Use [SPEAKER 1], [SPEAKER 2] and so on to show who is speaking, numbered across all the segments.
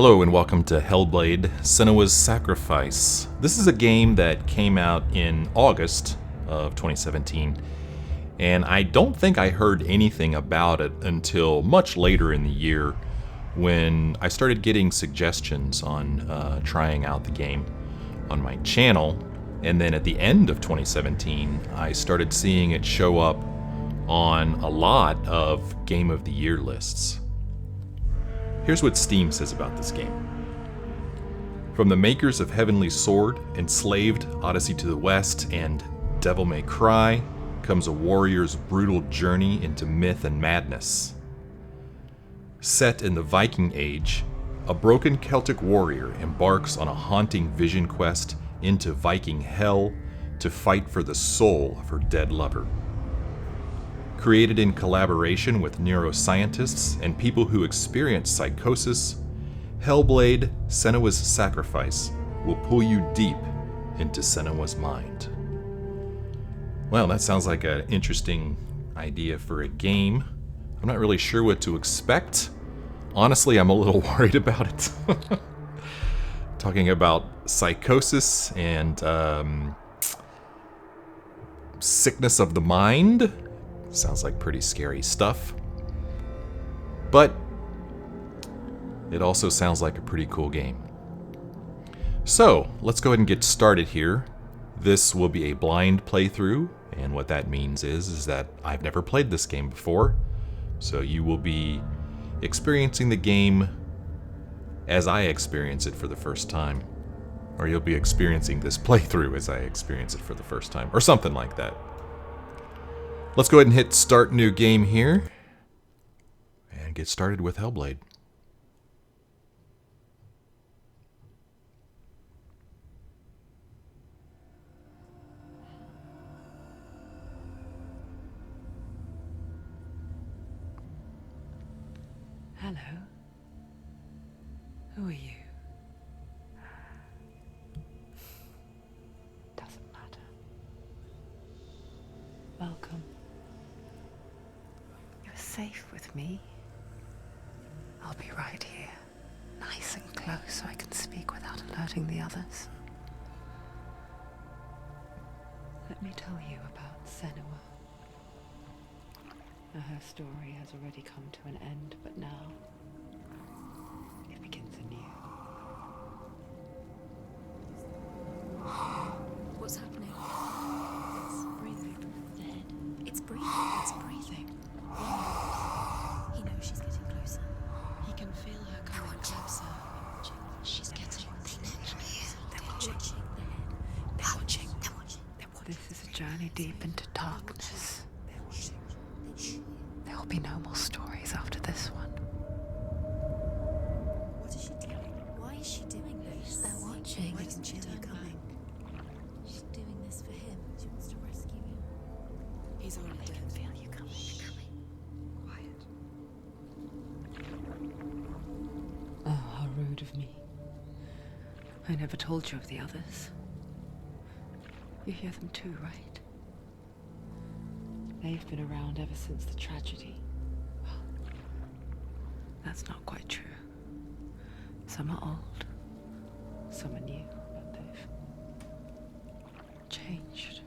[SPEAKER 1] Hello and welcome to Hellblade, Senua's Sacrifice. This is a game that came out in August of 2017, and I don't think I heard anything about it until much later in the year when I started getting suggestions on trying out the game on my channel, and then at the end of 2017 I started seeing it show up on a lot of Game of the Year lists. Here's what Steam says about this game. From the makers of Heavenly Sword, Enslaved, Odyssey to the West, and Devil May Cry comes a warrior's brutal journey into myth and madness. Set in the Viking Age, a broken Celtic warrior embarks on a haunting vision quest into Viking Hell to fight for the soul of her dead lover. Created in collaboration with neuroscientists and people who experience psychosis, Hellblade, Senua's Sacrifice will pull you deep into Senua's mind. Well, that sounds like an interesting idea for a game. I'm not really sure what to expect. Honestly, I'm a little worried about it. Talking about psychosis and sickness of the mind. Sounds like pretty scary stuff. But it also sounds like a pretty cool game. So, let's go ahead and get started here. This will be a blind playthrough, and what that means is that I've never played this game before. So you will be experiencing the game as I experience it for the first time. Or you'll be experiencing this playthrough as I experience it for the first time, or something like that. Let's go ahead and hit start new game here and get started with Hellblade.
[SPEAKER 2] Hello. Who are you? Doesn't matter. Welcome. You're safe with me. I'll be right here, nice and close so I can speak without alerting the others. Let me tell you about Senua. Now, her story has already come to an end, but now it begins anew.
[SPEAKER 3] What's happening? It's breathing. The head. It's breathing. It's breathing. He knows she's getting closer. He can feel her coming closer. She's getting closer. They're watching. The head. They're watching. They're watching.
[SPEAKER 2] This is a journey deep into darkness.
[SPEAKER 3] They're watching.
[SPEAKER 2] There will be no more stories after this one.
[SPEAKER 3] What is she doing? Why is she doing this? They're watching. Why doesn't she feel you coming? She's doing this for him. She wants to rescue him. He's already dead. I can feel you coming. Quiet.
[SPEAKER 2] Oh, how rude of me. I never told you of the others. You hear them too, right? They've been around ever since the tragedy. Well, that's not quite true. Some are old, some are new, but they've changed.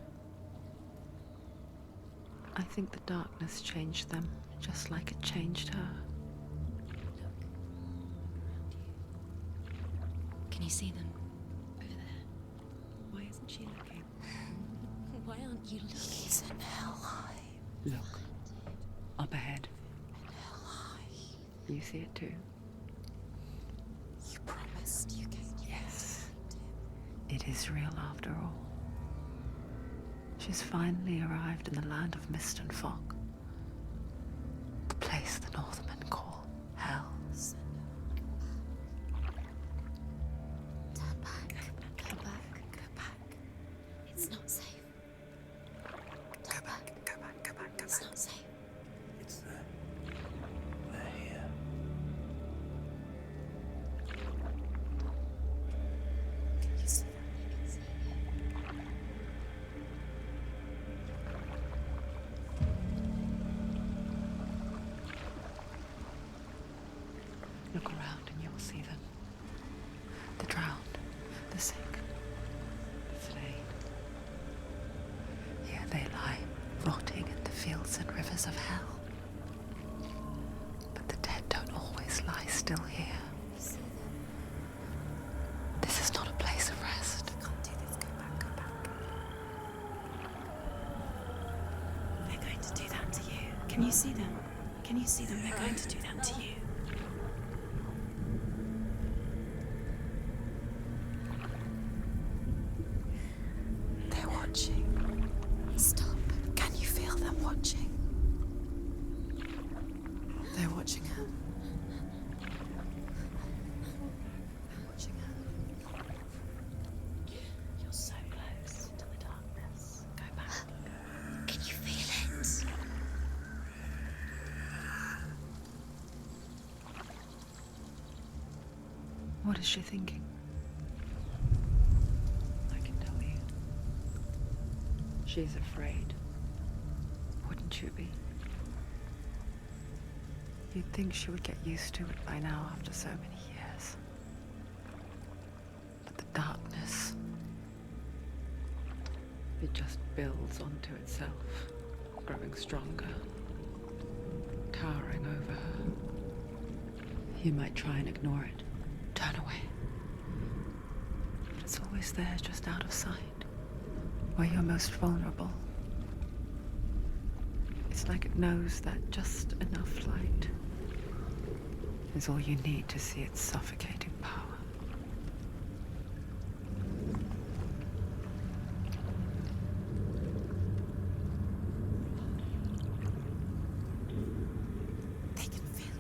[SPEAKER 2] I think the darkness changed them, just like it changed her.
[SPEAKER 3] Can you see them? Over there. Why isn't she looking? Why aren't you looking? He's in Helheim.
[SPEAKER 2] Look, up ahead.
[SPEAKER 3] Helheim.
[SPEAKER 2] You see it too?
[SPEAKER 3] You promised you came.
[SPEAKER 2] Yes. It is real after all. She's finally arrived in the land of mist and fog. The place the Northmen call Hell.
[SPEAKER 3] Turn back. Go back. Go back. It's not safe.
[SPEAKER 4] Go back.
[SPEAKER 3] It's not safe.
[SPEAKER 4] It's there. They're here.
[SPEAKER 3] You see them?
[SPEAKER 2] Look around and you'll see them. They lie rotting in the fields and rivers of hell. But the dead don't always lie still here. This is not a place of rest.
[SPEAKER 3] You can't do this. Go back, go back. They're going to do that to you. Can you see them? Can you see them? They're going to do that to you.
[SPEAKER 2] They're watching.
[SPEAKER 3] Stop. Can you feel them watching? They're watching her. They're watching her. You're so close to the darkness. Go back. Can you feel it?
[SPEAKER 2] What is she thinking? I can tell you. She's afraid. Wouldn't you be? You'd think she would get used to it by now after so many years. But the darkness, it just builds onto itself, growing stronger, towering over her. You might try and ignore it, turn away. But it's always there, just out of sight, where you're most vulnerable. It's like it knows that just enough light is all you need to see its suffocating power.
[SPEAKER 3] They can feel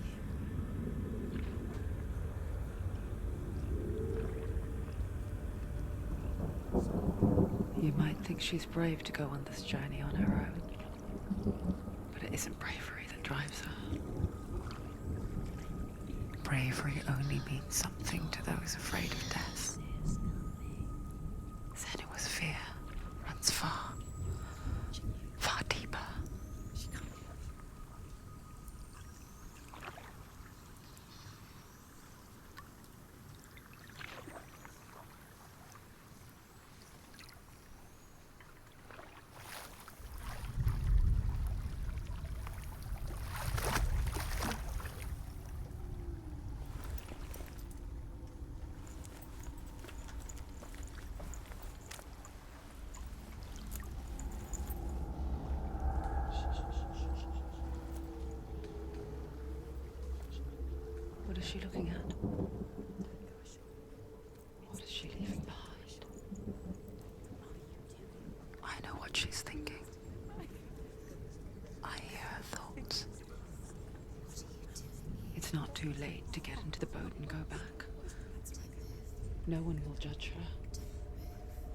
[SPEAKER 3] you.
[SPEAKER 2] You might think she's brave to go on this journey on her own, but it isn't bravery that drives her. Bravery only means something to those afraid of death. Senua's fear runs far, far deeper. What is she looking at? What is she leaving behind? I know what she's thinking. I hear her thoughts. It's not too late to get into the boat and go back. No one will judge her.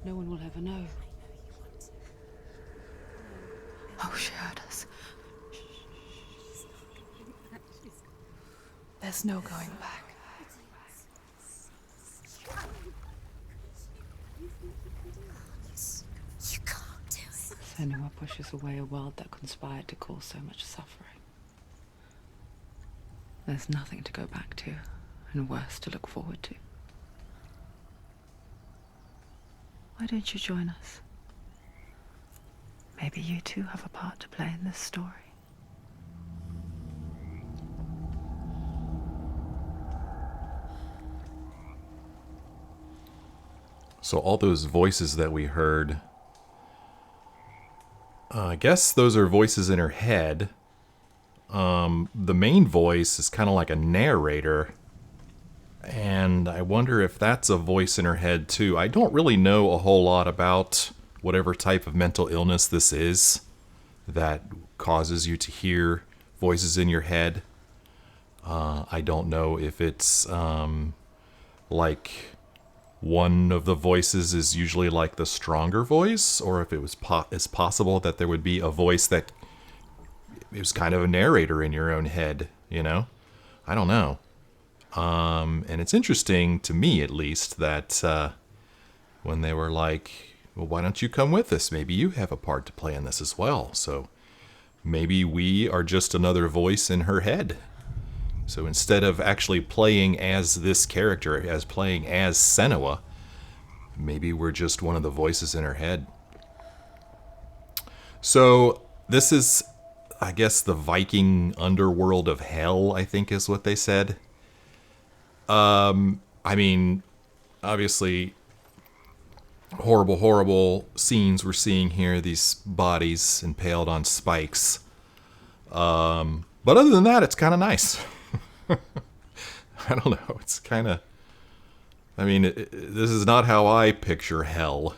[SPEAKER 2] No one will ever know. Oh, she heard us. There's no going back.
[SPEAKER 3] You can't do it.
[SPEAKER 2] Senua pushes away a world that conspired to cause so much suffering. There's nothing to go back to, and worse to look forward to. Why don't you join us? Maybe you too have a part to play in this story.
[SPEAKER 1] So all those voices that we heard, I guess those are voices in her head. The main voice is kind of like a narrator, and I wonder if that's a voice in her head too. I don't really know a whole lot about whatever type of mental illness this is that causes you to hear voices in your head. I don't know if it's like one of the voices is usually like the stronger voice, or if it was it's possible that there would be a voice that it was kind of a narrator in your own head, you know? I don't know. And it's interesting to me, at least, that when they were like, well, why don't you come with us? Maybe you have a part to play in this as well. So maybe we are just another voice in her head. So instead of actually playing as this character, as playing as Senua, maybe we're just one of the voices in her head. So this is, I guess, the Viking underworld of hell, I think is what they said. I mean, obviously, horrible, horrible scenes we're seeing here. These bodies impaled on spikes. But other than that, it's kind of nice. I don't know. It's kind of... I mean, this is not how I picture hell.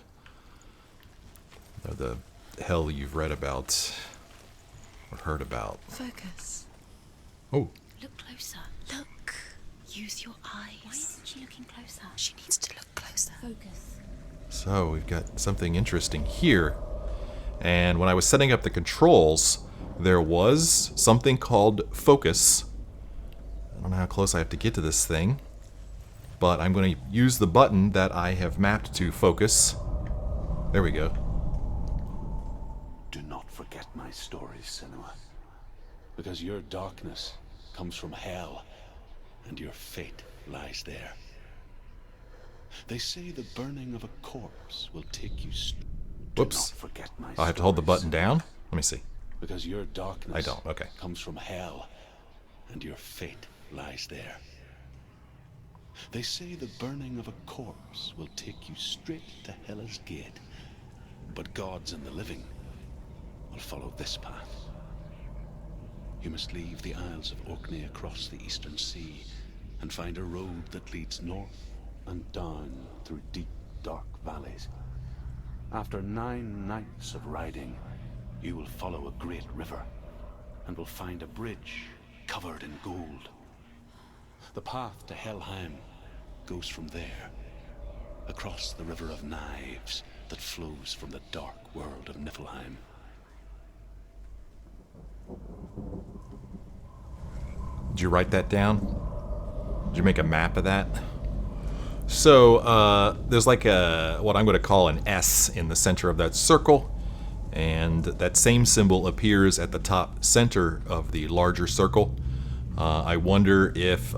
[SPEAKER 1] Or the hell you've read about or heard about.
[SPEAKER 3] Focus.
[SPEAKER 1] Oh,
[SPEAKER 3] Look closer. Look. Use your eyes. Why isn't she looking closer? She needs to look closer. Focus.
[SPEAKER 1] so we've got something interesting here. And when I was setting up the controls, there was something called focus. I don't know how close I have to get to this thing, but I'm going to use the button that I have mapped to focus. There we go.
[SPEAKER 4] Do not forget my stories, Senua. Because your darkness comes from hell, and your fate lies there. They say the burning of a corpse will take you
[SPEAKER 1] Whoops.
[SPEAKER 4] Do not forget my
[SPEAKER 1] I have to hold the
[SPEAKER 4] stories,
[SPEAKER 1] button down? Let me see.
[SPEAKER 4] Because your darkness
[SPEAKER 1] I don't, okay.
[SPEAKER 4] comes from hell, and your fate lies there. They say the burning of a corpse will take you straight to Hela's gate, but gods and the living will follow this path. You must leave the Isles of Orkney across the eastern sea and find a road that leads north and down through deep, dark valleys. After 9 nights of riding, you will follow a great river and will find a bridge covered in gold. The path to Helheim goes from there, across the river of knives that flows from the dark world of Niflheim.
[SPEAKER 1] Did you write that down? Did you make a map of that? So, there's like what I'm going to call an S in the center of that circle, and that same symbol appears at the top center of the larger circle. I wonder if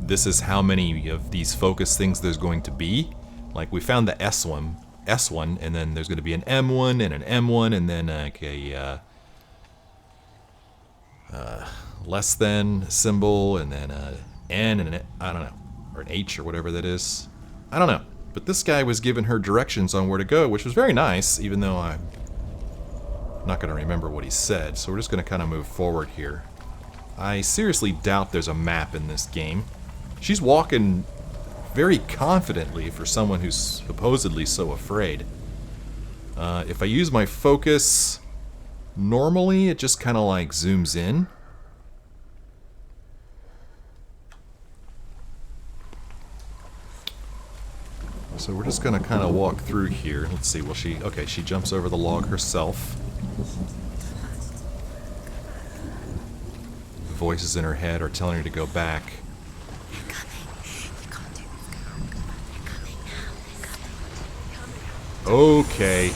[SPEAKER 1] this is how many of these focus things there's going to be. Like, we found the S1, and then there's going to be an M1 and an M1, and then like a less than symbol, and then a N and an, I don't know, or an H or whatever that is. I don't know. But this guy was giving her directions on where to go, which was very nice, even though I'm not going to remember what he said. So we're just going to kind of move forward here. I seriously doubt there's a map in this game. She's walking very confidently for someone who's supposedly so afraid. If I use my focus, normally it just kind of like zooms in. So we're just going to kind of walk through here. Let's see, will she... Okay, she jumps over the log herself. The voices in her head are telling her to go back.
[SPEAKER 3] They're coming. You can't do this, girl. They're coming now. They're coming.
[SPEAKER 1] Okay.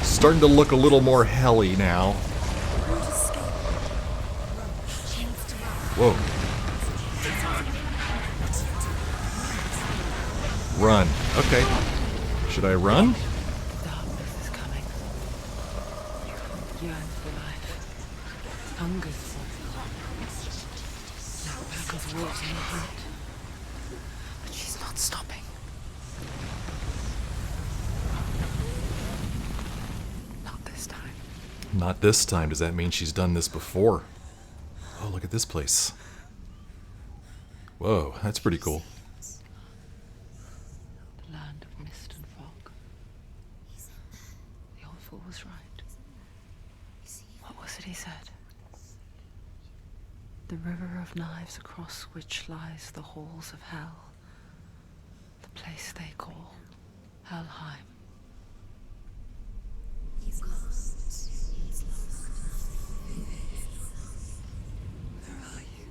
[SPEAKER 1] Starting to look a little more helly now. Whoa. Run. Okay. Should I run?
[SPEAKER 2] Darkness is coming. Yearn for life. Hungers for it. Like pack of wolves in the hunt. But she's not stopping. Not this time.
[SPEAKER 1] Not this time. Does that mean she's done this before? Oh, look at this place. Whoa, that's pretty cool.
[SPEAKER 2] The land of mist and fog. The old fool was right. What was it he said? The river of knives across which lies the halls of hell. The place they call Helheim.
[SPEAKER 3] He's lost. He's lost.
[SPEAKER 2] Where are you?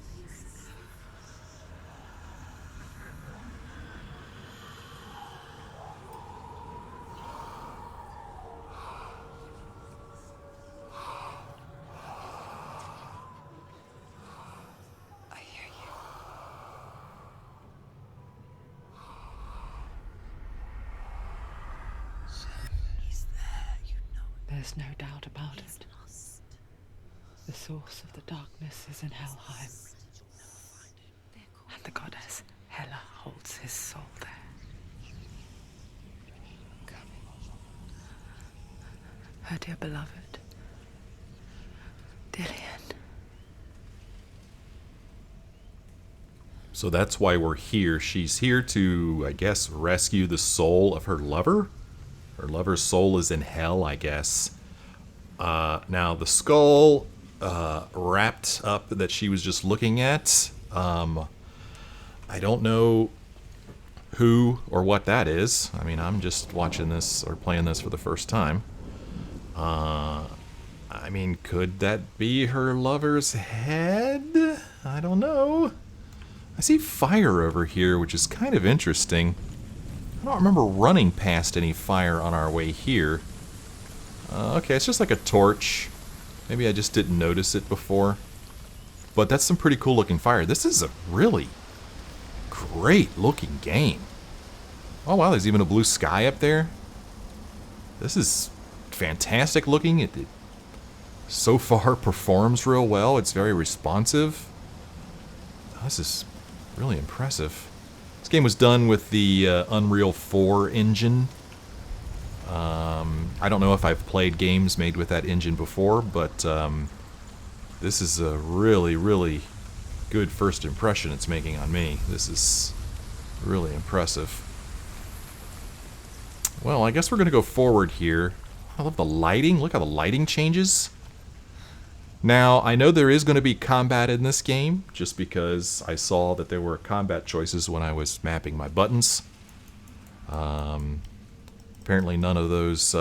[SPEAKER 2] I hear you. There's no doubt about it. The source of the darkness is in Helheim. And the goddess Hela holds his soul there. Her dear beloved, Dillian.
[SPEAKER 1] So that's why we're here. She's here to, I guess, rescue the soul of her lover. Her lover's soul is in hell, I guess. Now, the skull wrapped up that she was just looking at, I don't know who or what that is. I mean, I'm just watching this or playing this for the first time. I mean, could that be her lover's head? I don't know. I see fire over here, which is kind of interesting. I don't remember running past any fire on our way here. Okay, it's just like a torch. Maybe I just didn't notice it before. But that's some pretty cool looking fire. This is a really great looking game. Oh wow, there's even a blue sky up there. This is fantastic looking. It so far performs real well. It's very responsive. This is really impressive. This game was done with the Unreal 4 engine. I don't know if I've played games made with that engine before, but this is a really, really good first impression it's making on me. This is really impressive. Well, I guess we're going to go forward here. I love the lighting. Look how the lighting changes. Now, I know there is going to be combat in this game, just because I saw that there were combat choices when I was mapping my buttons. Apparently none of those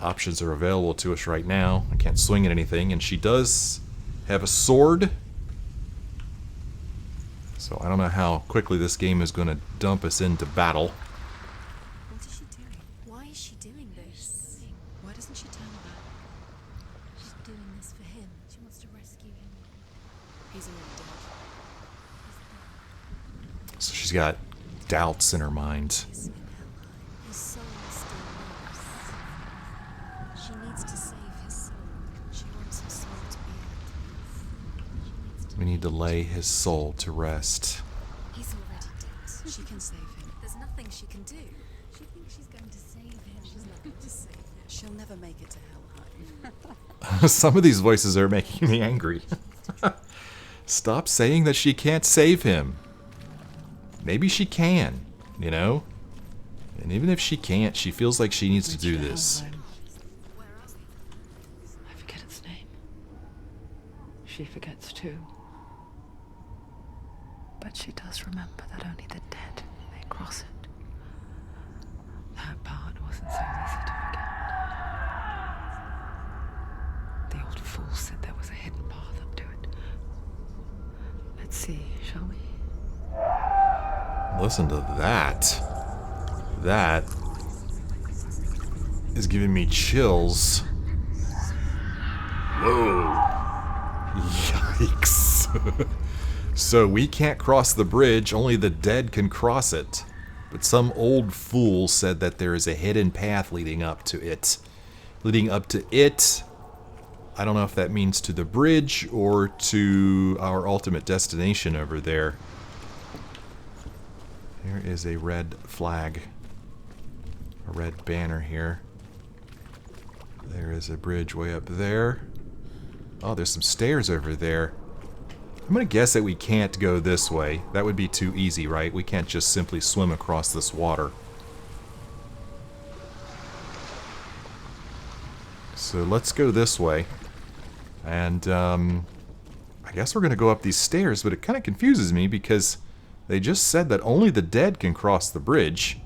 [SPEAKER 1] options are available to us right now. I can't swing at anything, and she does have a sword. So I don't know how quickly this game is going to dump us into battle.
[SPEAKER 3] What is she doing? Why is she doing this? Why doesn't she tell her? She's doing this for him. She wants to rescue him. He's already dead.
[SPEAKER 1] So she's got doubts in her mind.
[SPEAKER 3] His soul still lives. She needs to save his soul. She wants his soul to be at.
[SPEAKER 1] We need to lay his soul to rest.
[SPEAKER 3] He's already dead. She can save him. There's nothing she can do. She thinks she's going to save him. She's not going to save him. She'll never make it to Helheim.
[SPEAKER 1] Some of these voices are making me angry. Stop saying that she can't save him. Maybe she can, you know? And even if she can't, she feels like she needs to do this.
[SPEAKER 2] Helheim. I forget its name. She forgets too. But she does remember that only the dead may cross it. That part wasn't so easy to forget. The old fool said there was a hidden path up to it. Let's see, shall we?
[SPEAKER 1] Listen to that. That is giving me chills. Whoa. Yikes. So we can't cross the bridge, only the dead can cross it. But some old fool said that there is a hidden path leading up to it. Leading up to it, I don't know if that means to the bridge or to our ultimate destination over there. There is a red flag. A red banner here. There is a bridge way up there. Oh, there's some stairs over there. I'm gonna guess that we can't go this way. That would be too easy, right? We can't just simply swim across this water. So let's go this way. And, I guess we're gonna go up these stairs, but it kind of confuses me because they just said that only the dead can cross the bridge.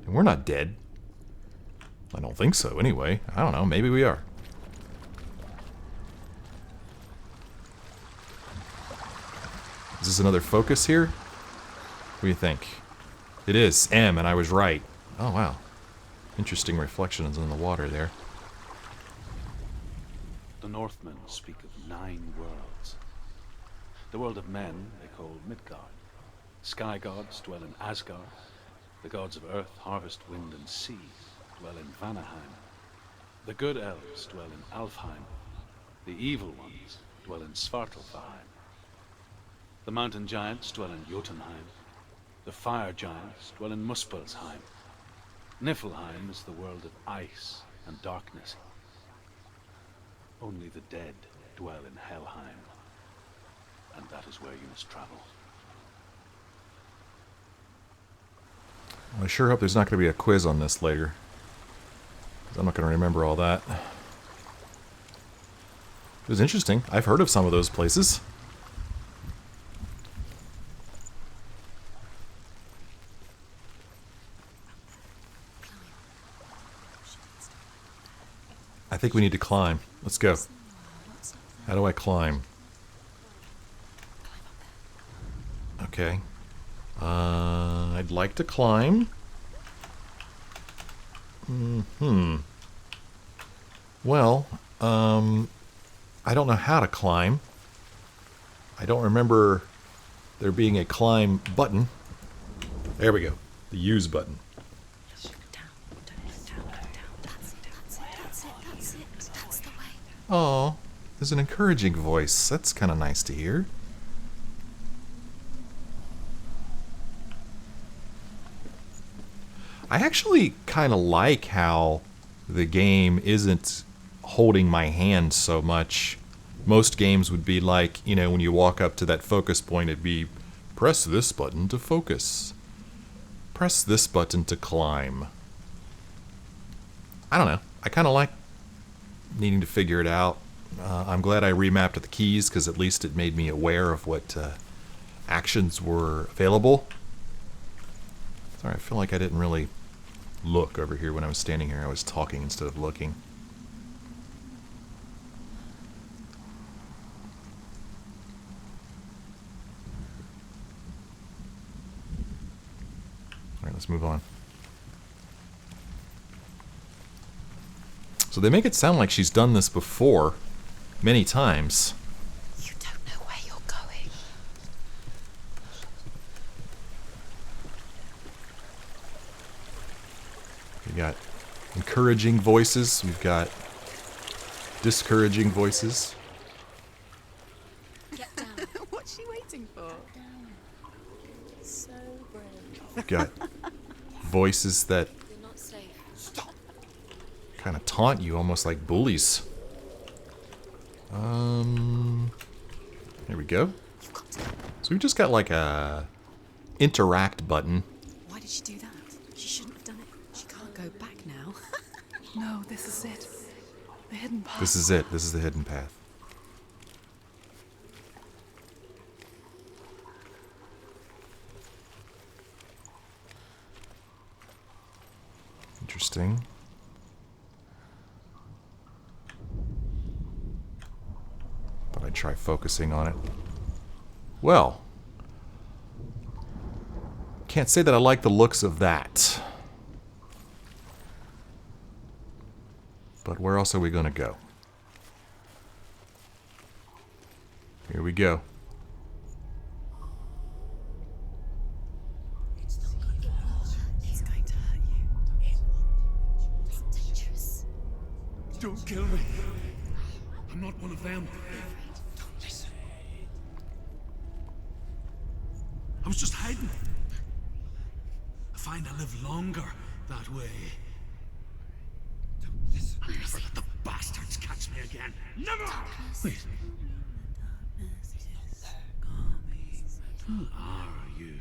[SPEAKER 1] And we're not dead. I don't think so, anyway. I don't know, maybe we are. Is this another focus here? What do you think? It is M, and I was right. Oh, wow. Interesting reflections in the water there.
[SPEAKER 4] The Northmen speak of 9 worlds. The world of men they call Midgard. Sky gods dwell in Asgard. The gods of earth, harvest, wind, and sea dwell in Vanaheim. The good elves dwell in Alfheim. The evil ones dwell in Svartalfheim. The mountain giants dwell in Jotunheim. The fire giants dwell in Muspelheim. Niflheim is the world of ice and darkness. Only the dead dwell in Helheim. And that is where you must travel.
[SPEAKER 1] I sure hope there's not going to be a quiz on this later. 'Cause I'm not going to remember all that. It was interesting. I've heard of some of those places. I think we need to climb. Let's go. How do I climb? Okay. I'd like to climb. Well, I don't know how to climb. I don't remember there being a climb button. There we go. The use button.
[SPEAKER 3] That's the way.
[SPEAKER 1] Oh, there's an encouraging voice. That's kind of nice to hear. I actually kind of like how the game isn't holding my hand so much. Most games would be like, you know, when you walk up to that focus point, it'd be press this button to focus. Press this button to climb. I don't know. I kind of like needing to figure it out. I'm glad I remapped the keys because at least it made me aware of what actions were available. Sorry, I feel like I didn't really look over here when I was standing here. I was talking instead of looking. Alright, let's move on. So they make it sound like she's done this before, many times.
[SPEAKER 3] You don't know where you're going.
[SPEAKER 1] We've got encouraging voices. We've got discouraging voices.
[SPEAKER 3] Get down.
[SPEAKER 2] What's she waiting for?
[SPEAKER 3] So brave.
[SPEAKER 1] We've got voices that
[SPEAKER 3] You're not safe.
[SPEAKER 1] kind of taunt you, almost like bullies. Here we go. So we've just got like a interact button.
[SPEAKER 3] Why did she do that? She shouldn't have done it. She can't go back now.
[SPEAKER 2] No, this is it. The hidden path.
[SPEAKER 1] This is it. This is the hidden path. Interesting. Thought I'd try focusing on it. Well, can't say that I like the looks of that. But where else are we going to go? Here we go.
[SPEAKER 3] It's not going to hurt. It's going to hurt you. It's dangerous.
[SPEAKER 5] Don't kill me. I'm not one of them.
[SPEAKER 3] Don't listen.
[SPEAKER 5] I was just hiding. I find I live longer that way. Don't listen. Never let the bastards catch me again. Never! Wait. Who are you?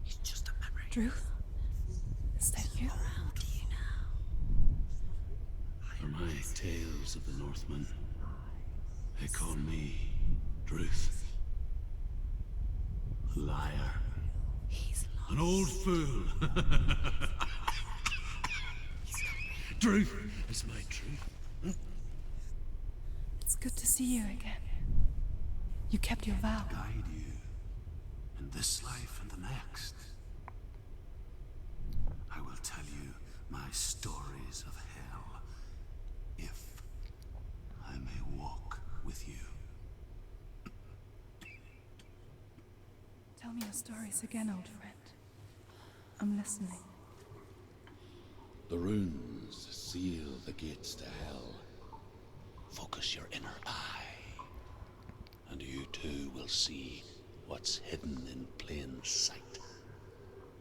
[SPEAKER 3] It's just a memory.
[SPEAKER 2] Druth? Is that you?
[SPEAKER 3] Around you now.
[SPEAKER 4] For my tales of the Northmen, they call me Druth. Liar.
[SPEAKER 3] He's lost.
[SPEAKER 4] An old fool. Truth is my truth.
[SPEAKER 2] It's good to see you again. You kept your vow.
[SPEAKER 4] Guide you in this life and the next. I will tell you my stories of hell, if I may walk with you.
[SPEAKER 2] Tell me your stories again, old friend. I'm listening.
[SPEAKER 4] The runes seal the gates to hell. Focus your inner eye, and you too will see what's hidden in plain sight.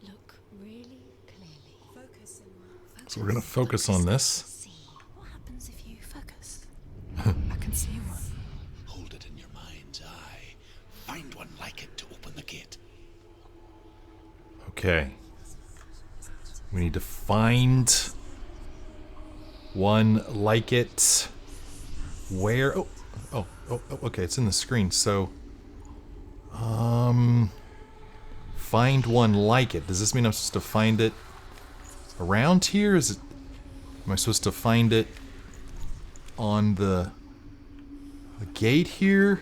[SPEAKER 3] Look really clearly. Focus, Senua.
[SPEAKER 1] So we're gonna focus on this.
[SPEAKER 3] See what happens if you focus. I can see one.
[SPEAKER 4] Hold it in your mind's eye. Find one like it to open the gate.
[SPEAKER 1] Okay. We need to find one like it. Where? Oh, okay, it's in the screen. So, find one like it. Does this mean I'm supposed to find it around here? Am I supposed to find it on the gate here?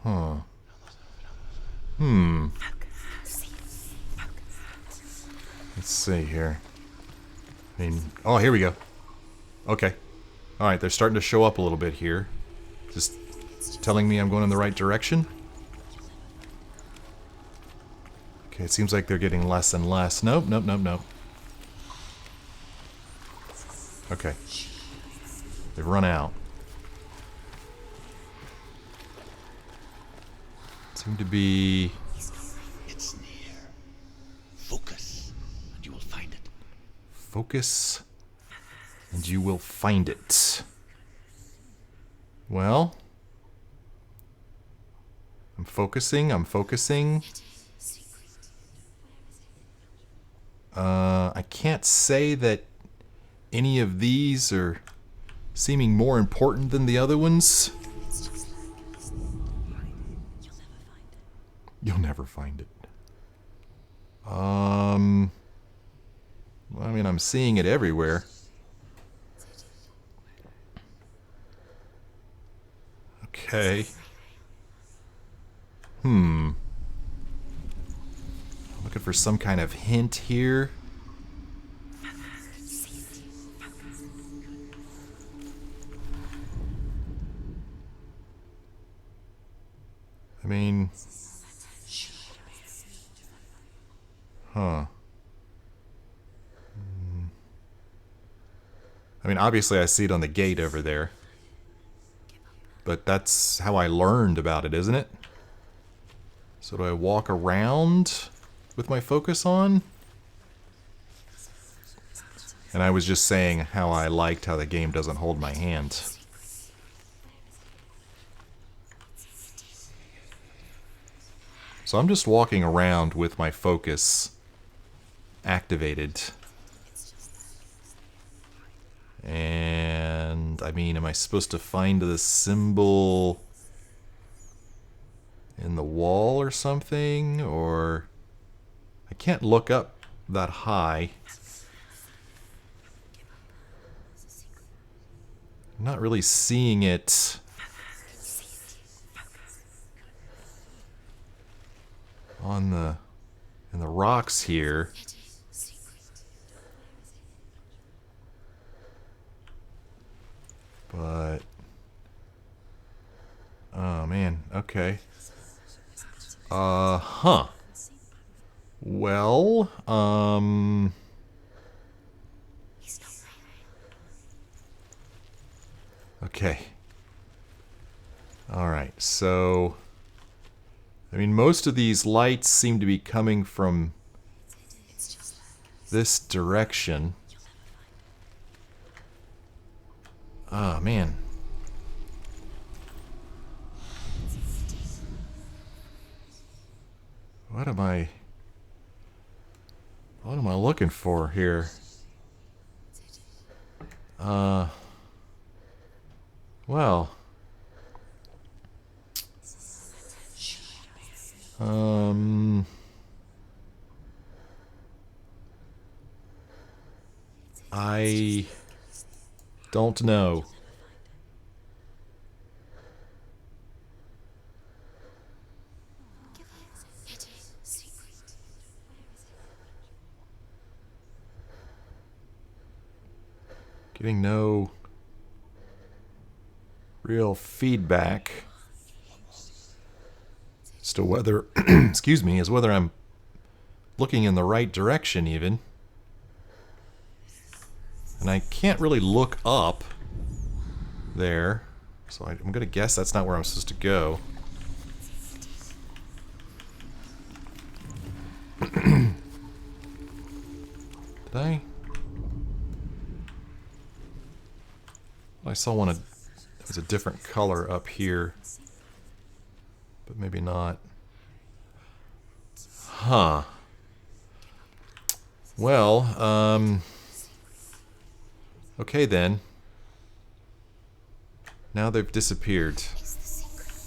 [SPEAKER 1] Huh. Let's see here. I mean, oh, here we go. Okay. Alright, they're starting to show up a little bit here. Just telling me I'm going in the right direction. Okay, it seems like they're getting less and less. Nope. Okay. They've run out. Seem to be...
[SPEAKER 4] It's near. Focus, and you will find it.
[SPEAKER 1] Focus, and you will find it. Well... I'm focusing. I can't say that any of these are seeming more important than the other ones. You'll never find it. Well, I mean, I'm seeing it everywhere. Okay. I'm looking for some kind of hint here. I mean... Huh. I mean, obviously I see it on the gate over there. But that's how I learned about it, isn't it? So do I walk around with my focus on? And I was just saying how I liked how the game doesn't hold my hand. So I'm just walking around with my focus activated. And, I mean, am I supposed to find the symbol in the wall or something? Or... I can't look up that high. I'm not really seeing it. In the rocks here. But oh man, okay. Huh. Well, okay. All right. So I mean, most of these lights seem to be coming from this direction. Oh, man. What am I looking for here? Well... I don't know. Getting no real feedback as to whether, excuse me, as whether I'm looking in the right direction even. And I can't really look up there. So I'm gonna guess that's not where I'm supposed to go. Did I? I saw one. It was a different color up here, but maybe not. Huh. Well, okay then. Now they've disappeared.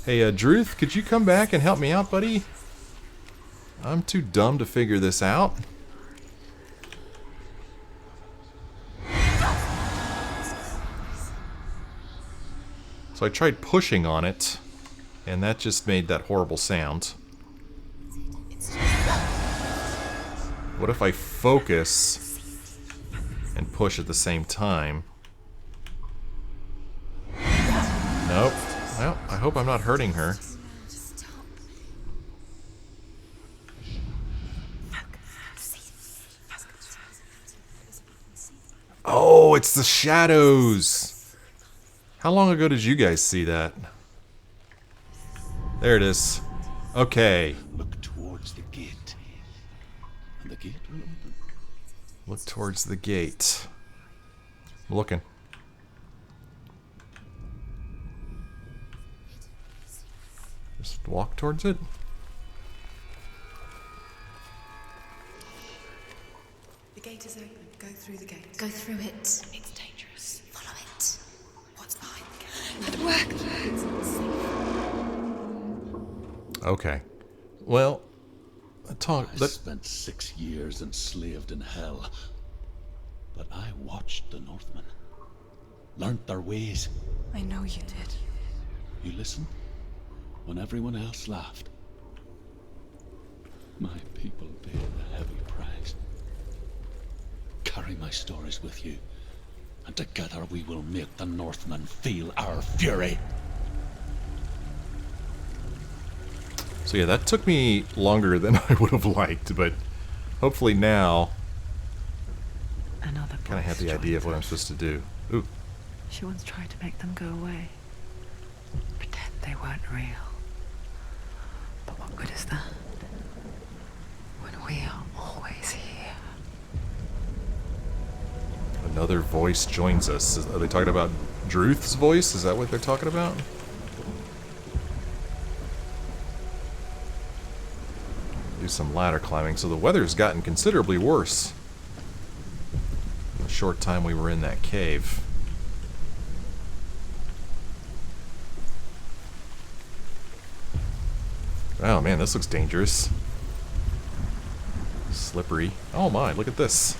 [SPEAKER 1] Hey, Druth, could you come back and help me out, buddy? I'm too dumb to figure this out. So I tried pushing on it, and that just made that horrible sound. What if I focus and push at the same time? Nope. Well, I hope I'm not hurting her. Oh, it's the shadows! How long ago did you guys see that? There it is. Okay.
[SPEAKER 4] Look towards the gate. And the gate will open.
[SPEAKER 1] Look towards the gate. I'm looking. Just walk towards it.
[SPEAKER 3] The gate is open. Go through the gate. Go through it. It's dangerous. Follow it. What's behind the gate? Let work.
[SPEAKER 1] Okay. Well,
[SPEAKER 4] I spent 6 years enslaved in hell. But I watched the Northmen. Learned their ways.
[SPEAKER 3] I know you did.
[SPEAKER 4] You listened when everyone else laughed. My people paid a heavy price. Carry my stories with you, and together we will make the Northmen feel our fury.
[SPEAKER 1] So yeah, that took me longer than I would have liked, but hopefully now
[SPEAKER 2] Another
[SPEAKER 1] kind of have the idea of what I'm supposed to do. Ooh.
[SPEAKER 2] She once tried to make them go away. Pretend they weren't real. But what good is that? When we are always here.
[SPEAKER 1] Another voice joins us. Are they talking about Druth's voice? Is that what they're talking about? Do some ladder climbing. So the weather's gotten considerably worse in the short time we were in that cave. Oh man, this looks dangerous. Slippery. Oh my, look at this.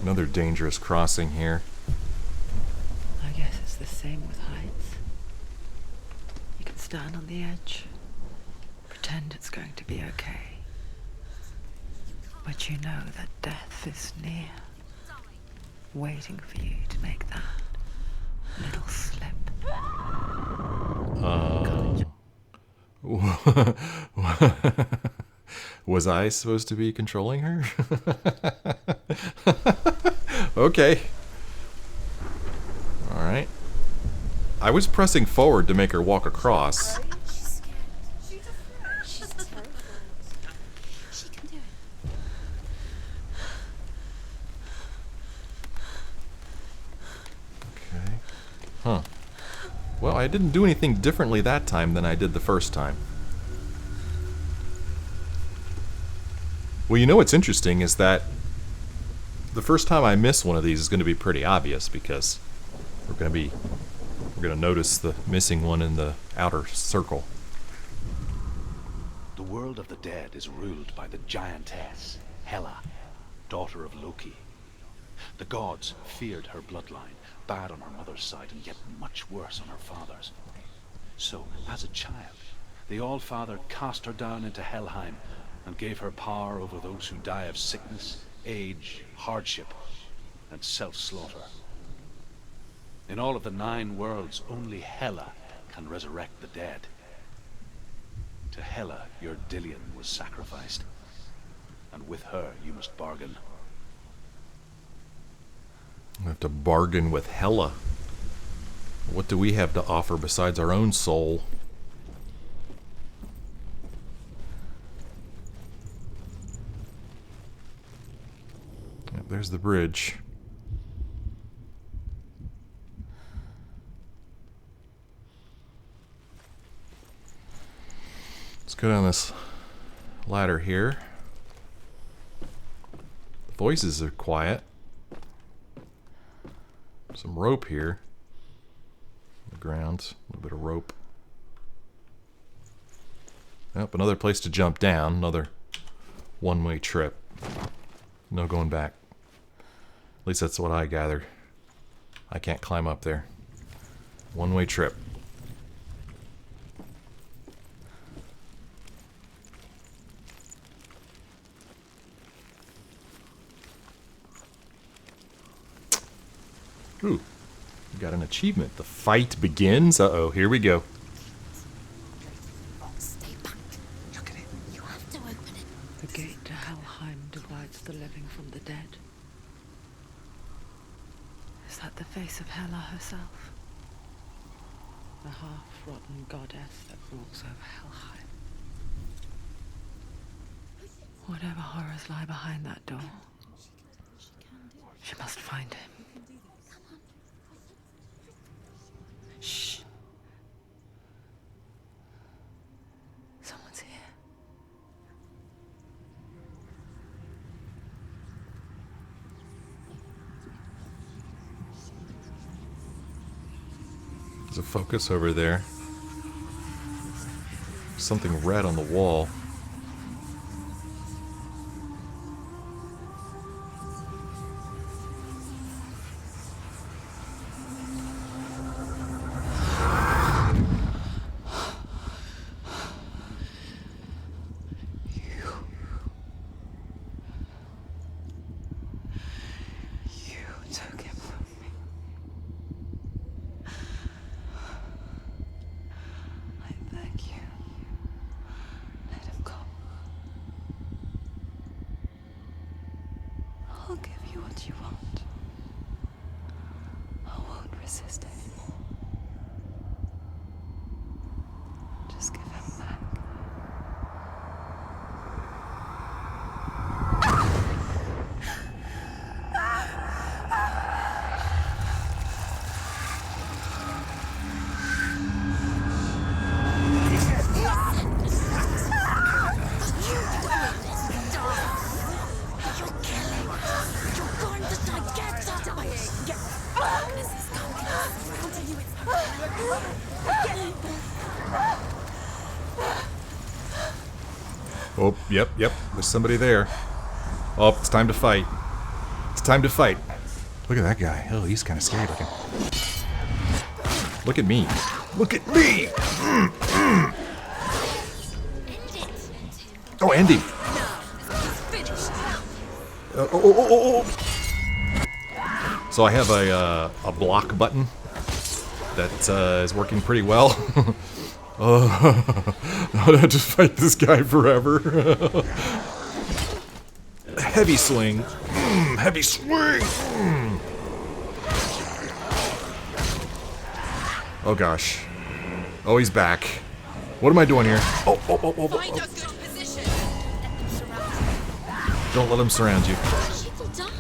[SPEAKER 1] Another dangerous crossing here.
[SPEAKER 2] I guess it's the same with heights. You can stand on the edge, pretend it's going to be okay. But you know that death is near, waiting for you to make that little slip.
[SPEAKER 1] Was I supposed to be controlling her? Okay. Alright. I was pressing forward to make her walk across.
[SPEAKER 3] She's scared. She's terrible. She can do it.
[SPEAKER 1] Okay. Huh. Well, I didn't do anything differently that time than I did the first time. Well, you know what's interesting is that the first time I miss one of these is going to be pretty obvious because we're going to notice the missing one in the outer circle.
[SPEAKER 4] The world of the dead is ruled by the giantess, Hela, daughter of Loki. The gods feared her bloodline, bad on her mother's side and yet much worse on her father's. So, as a child, the All-Father cast her down into Helheim and gave her power over those who die of sickness, age, hardship, and self-slaughter. In all of the 9 worlds, only Hela can resurrect the dead. To Hela, your Dillion was sacrificed, and with her you must bargain.
[SPEAKER 1] We have to bargain with Hela. What do we have to offer besides our own soul? Yep, there's the bridge. Let's go down this ladder here. The voices are quiet. Some rope here. The ground, a little bit of rope. Yep, another place to jump down. Another one-way trip. No going back. At least that's what I gathered. I can't climb up there. One-way trip. Ooh, we got an achievement. The fight begins. Uh-oh, here we go.
[SPEAKER 3] Stay back. Look at it. You have to open it.
[SPEAKER 2] The gate to Helheim divides the living from the dead. Is that the face of Hela herself? The half-rotten goddess that rules over Helheim. Whatever horrors lie behind that door, she must find him. Shh. Someone's here.
[SPEAKER 1] There's a focus over there. Something red on the wall.
[SPEAKER 2] I'll give you what you want. I won't resist anymore. Just give him back.
[SPEAKER 1] Oh, yep. There's somebody there. Oh, it's time to fight. It's time to fight. Look at that guy. Oh, he's kind of scary looking. Look at me. Look at me! Oh, Andy. Oh. So I have a block button that is working pretty well. I'll have to fight this guy forever. Heavy swing. Heavy swing. Oh gosh. Oh, he's back. What am I doing here? Oh.
[SPEAKER 3] Find a good position. Let them surround you.
[SPEAKER 1] Don't let him surround you.
[SPEAKER 3] She will die.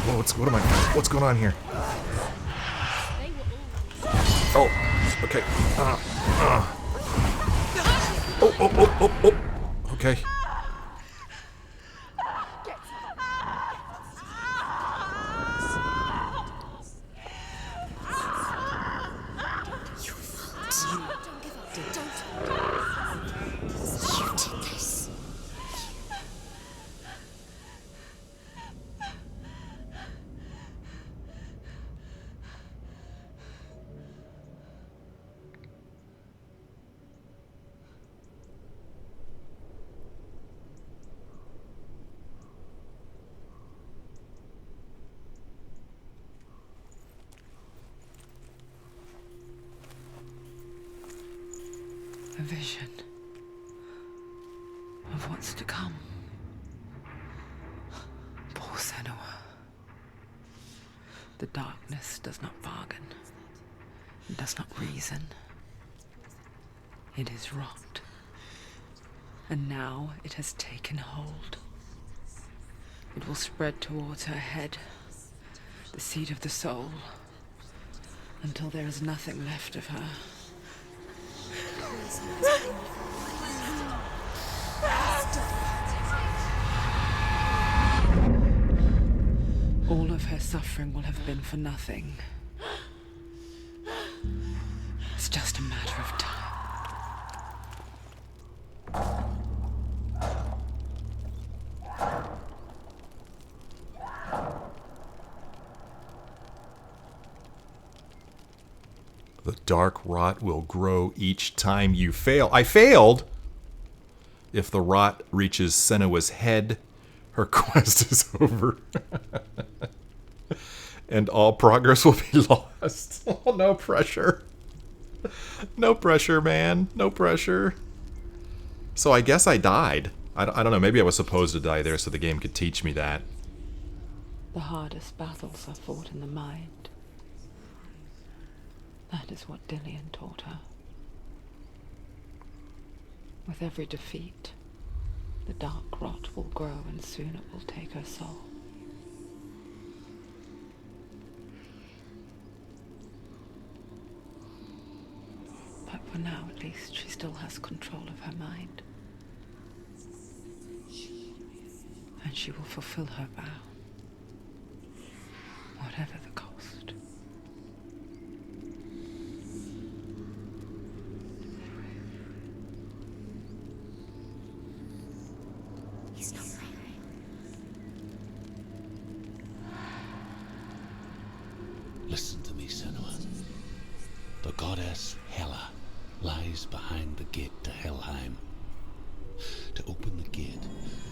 [SPEAKER 1] Whoa, what's going on here?
[SPEAKER 3] They were all.
[SPEAKER 1] Oh, okay. Oh. Okay.
[SPEAKER 2] vision of what's to come. Poor Senua. The darkness does not bargain. It does not reason. It is wrought. And now it has taken hold. It will spread towards her head, the seat of the soul, until there is nothing left of her. All of her suffering will have been for nothing. It's just a matter of time.
[SPEAKER 1] The dark rot will grow each time you fail. I failed! If the rot reaches Senua's head, her quest is over. And all progress will be lost. Oh, no pressure. No pressure, man. No pressure. So I guess I died. I don't know. Maybe I was supposed to die there so the game could teach me that.
[SPEAKER 2] The hardest battles are fought in the mind. That is what Dillian taught her. With every defeat, the dark rot will grow and soon it will take her soul. But for now, at least, she still has control of her mind. And she will fulfill her vow, whatever the cost.
[SPEAKER 3] He's not right.
[SPEAKER 4] Listen to me, Senua. The goddess Hela lies behind the gate to Helheim. To open the gate,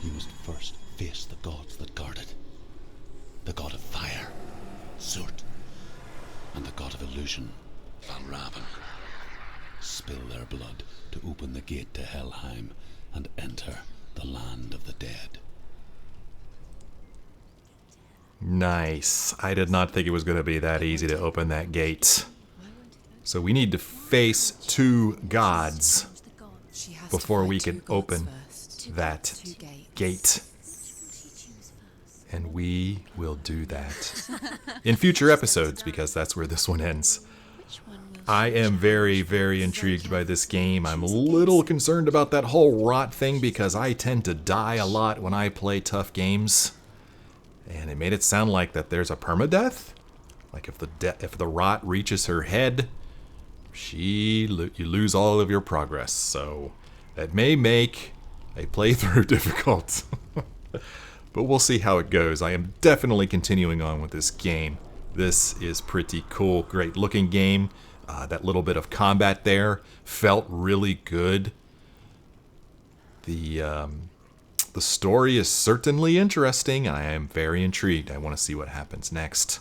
[SPEAKER 4] you must first face the gods that guard it. The god of fire, Surt, and the god of illusion, Valravan. Spill their blood to open the gate to Helheim and enter the land of the dead.
[SPEAKER 1] Nice. I did not think it was going to be that easy to open that gate. So we need to face two gods before we can open that gate. And we will do that in future episodes, because that's where this one ends. I am very, very intrigued by this game. I'm a little concerned about that whole rot thing because I tend to die a lot when I play tough games. And it made it sound like that there's a permadeath. Like if the rot reaches her head, you lose all of your progress. So that may make a playthrough difficult. But we'll see how it goes. I am definitely continuing on with this game. This is pretty cool. Great looking game. That little bit of combat there felt really good. The story is certainly interesting. I am very intrigued. I want to see what happens next.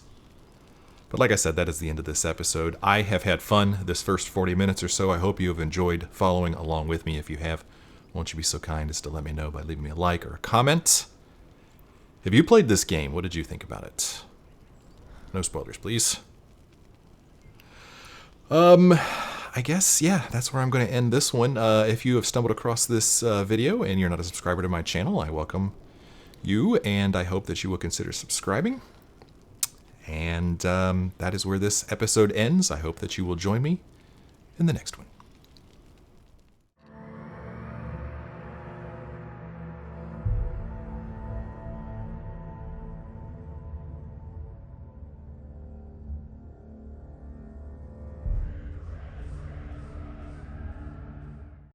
[SPEAKER 1] But like I said, that is the end of this episode. I have had fun this first 40 minutes or so. I hope you have enjoyed following along with me. If you have, won't you be so kind as to let me know by leaving me a like or a comment? Have you played this game? What did you think about it? No spoilers, please. I guess, yeah, that's where I'm going to end this one. If you have stumbled across this video and you're not a subscriber to my channel, I welcome you, and I hope that you will consider subscribing. And that is where this episode ends. I hope that you will join me in the next one.